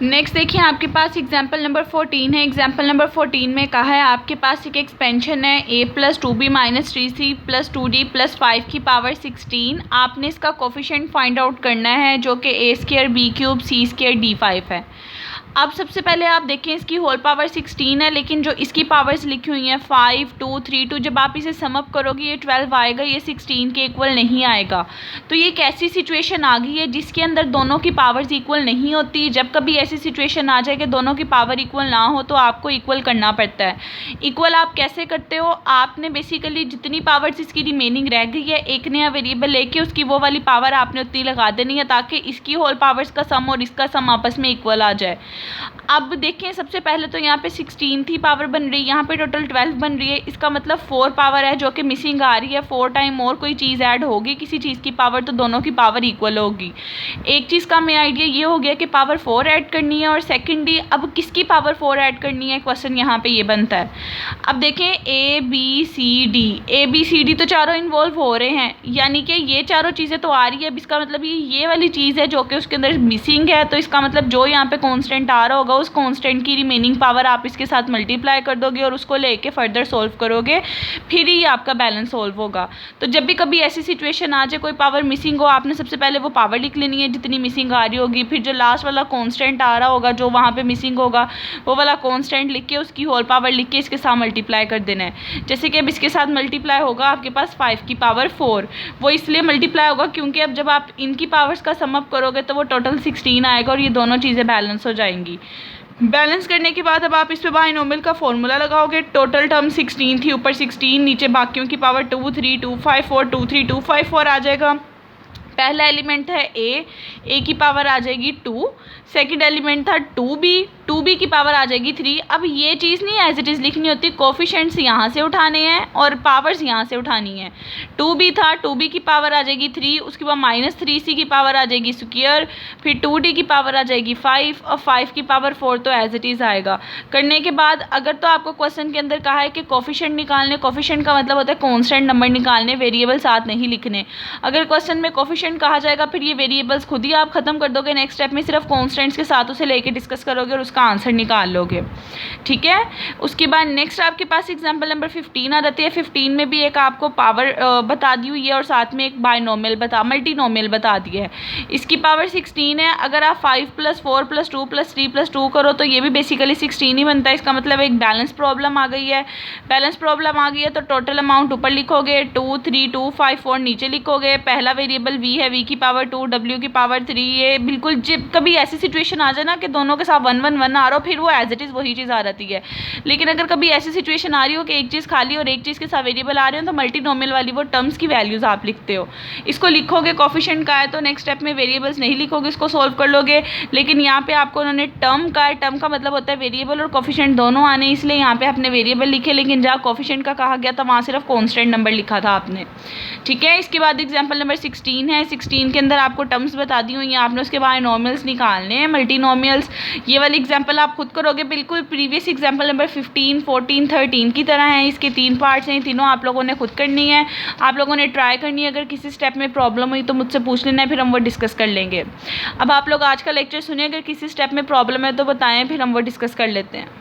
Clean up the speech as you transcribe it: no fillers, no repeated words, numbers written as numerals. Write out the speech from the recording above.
Next देखिए आपके पास example number 14 है। एग्जाम्पल नंबर 14 में कहा है आपके पास एक एक्सपेंशन है a plus 2b minus 3c plus 2d plus 5 की पावर 16। आपने इसका कोफिशिएंट फाइंड आउट करना है जो कि a square b cube c square d5 है। अब सबसे पहले आप देखें इसकी होल पावर 16 है, लेकिन जो इसकी पावर्स लिखी हुई हैं 5, 2, 3, 2, जब आप इसे सम अप करोगे ये 12 आएगा, ये 16 के इक्वल नहीं आएगा। तो ये एक ऐसी सिचुएशन आ गई है जिसके अंदर दोनों की पावर्स इक्वल नहीं होती। जब कभी ऐसी सिचुएशन आ जाए कि दोनों की पावर इक्वल ना हो तो आपको इक्वल करना पड़ता है। इक्वल आप कैसे करते हो, आपने बेसिकली जितनी पावर्स इसकी रिमेनिंग रह गई है एक नया वेरिएबल लेके उसकी वो वाली पावर आपने उतनी लगा देनी है ताकि इसकी होल पावर्स का सम और इसका सम आपस में इक्वल आ जाए। अब देखें सबसे पहले तो यहाँ पे 16 थी पावर बन रही है, यहाँ पे टोटल 12 बन रही है। इसका मतलब 4 पावर है जो कि मिसिंग आ रही है। 4 टाइम और कोई चीज़ ऐड होगी किसी चीज़ की पावर तो दोनों की पावर इक्वल होगी। एक चीज़ का मैं आइडिया ये हो गया कि पावर 4 ऐड करनी है, और सेकेंडली अब किसकी पावर 4 ऐड करनी है, क्वेश्चन यहाँ पे ये बनता है। अब देखें A B C D तो चारों इन्वॉल्व हो रहे हैं, यानी कि ये चारों चीज़ें तो आ रही है। अब इसका मतलब ये वाली चीज़ है जो कि उसके अंदर मिसिंग है, तो इसका मतलब जो यहाँ पे कॉन्स्टेंट आ रहा होगा उस कांस्टेंट की रिमेनिंग पावर आप इसके साथ मल्टीप्लाई कर दोगे और उसको लेके फर्दर सॉल्व करोगे, फिर ही आपका बैलेंस सॉल्व होगा। तो जब भी कभी ऐसी सिचुएशन आ जाए कोई पावर मिसिंग हो, आपने सबसे पहले वो पावर लिख लेनी है जितनी मिसिंग आ रही होगी, फिर जो लास्ट वाला कांस्टेंट आ रहा होगा जो वहाँ पे मिसिंग होगा वो वाला कांस्टेंट लिख के उसकी होल पावर लिख के इसके साथ मल्टीप्लाई कर देना है। जैसे कि अब इसके साथ मल्टीप्लाई होगा आपके पास 5 की पावर 4, वो इसलिए मल्टीप्लाई होगा क्योंकि अब जब आप इनकी पावर्स का सम अप करोगे तो वो टोटल 16 आएगा और ये दोनों चीज़ें बैलेंस हो जाएंगी। बैलेंस करने के बाद अब आप इस पे बाइनोमियल का फॉर्मूला लगाओगे। टोटल टर्म 16 थी, ऊपर 16, नीचे बाकियों की पावर 2, 3, 2, 5, 4, 2, 3, 2, 5, 4 आ जाएगा। पहला एलिमेंट है a की पावर आ जाएगी 2। सेकंड एलिमेंट था 2b की पावर आ जाएगी 3। अब ये चीज़ नहीं एज इट इज़ लिखनी होती, कोफिशिएंट्स यहाँ से उठाने हैं और पावर्स यहाँ से उठानी है। 2b था, 2b की पावर आ जाएगी 3, उसके बाद माइनस 3c की पावर आ जाएगी स्क्वायर, फिर 2d की पावर आ जाएगी 5 और 5 की पावर 4 तो एज इट इज़ आएगा। करने के बाद अगर तो आपको क्वेश्चन के अंदर कहा है कि कोफिशिएंट निकालने, कोफिशिएंट का मतलब होता है कॉन्स्टेंट नंबर निकालने, वेरिएबल साथ नहीं लिखने। अगर क्वेश्चन में कोफिशिएंट कहा जाएगा फिर ये वेरिएबल्स खुद ही आप खत्म कर दोगे। नेक्स्ट स्टेप में सिर्फ कॉन्स्टेंट्स के साथ उसे लेके डिस्कस करोगे और उसका आंसर निकाल लोगे, ठीक है। उसके बाद नेक्स्ट आपके पास एग्जांपल नंबर 15 आ जाती है। 15 में भी एक आपको पावर बता दी हुई है और साथ में एक बाइनोमियल मल्टीनोमियल बता दिया है। इसकी पावर 16 है। अगर आप 5 + 4 + 2 + 3 + 2 करो तो ये भी बेसिकली 16 ही बनता है। इसका मतलब एक बैलेंस प्रॉब्लम आ गई है। बैलेंस प्रॉब्लम आ गई है तो टोटल अमाउंट ऊपर लिखोगे, 2, 3, 2, 5, 4 नीचे लिखोगे। पहला वेरिएबल v है, v की पावर 2, w की पावर 3। ये बिल्कुल जब कभी ऐसी सिचुएशन आ जाए ना कि दोनों के साथ 1, 1, 1 आ रहा हो फिर वो एज इट इज़ वही चीज़ आ जाती है। लेकिन अगर कभी ऐसी सिचुएशन आ रही हो कि एक चीज़ खाली और एक चीज़ के साथ वेरिएबल आ रहे हो तो मल्टीनोमियल वाली वो टर्म्स की वैल्यूज़ आप लिखते हो, इसको लिखोगे। कोफिशिएंट का है तो नेक्स्ट स्टेप में वेरिएबल्स नहीं लिखोगे, इसको सॉल्व कर लोगे। लेकिन यहाँ पे आपको उन्होंने टर्म का मतलब होता है वेरिएबल और कोफिशिएंट दोनों आने, इसलिए यहाँ पे आपने वेरिएबल लिखे। लेकिन जहाँ कोफिशिएंट का कहा गया था वहाँ सिर्फ कॉन्स्टेंट नंबर लिखा था आपने, ठीक है। इसके बाद एग्जाम्पल नंबर 16 है। 16 के अंदर आपको टर्म्स बता दी हुई हैं, आपने उसके बाद नॉर्मल्स निकालने हैं, मल्टीनोमियल्स। ये वाली एग्जाम्पल आप खुद करोगे, बिल्कुल प्रीवियस एग्जाम्पल नंबर 15, 14, 13 की तरह है। इसके 3 पार्ट्स हैं, तीनों आप लोगों ने खुद करनी है, आप लोगों ने ट्राई करनी है। अगर किसी स्टेप में प्रॉब्लम हुई तो मुझसे पूछ लेना है, फिर हम वो डिस्कस कर लेंगे। अब आप लोग आज का लेक्चर सुनिए, अगर किसी स्टेप में प्रॉब्लम है तो बताएं, फिर हम वो डिस्कस कर लेते हैं।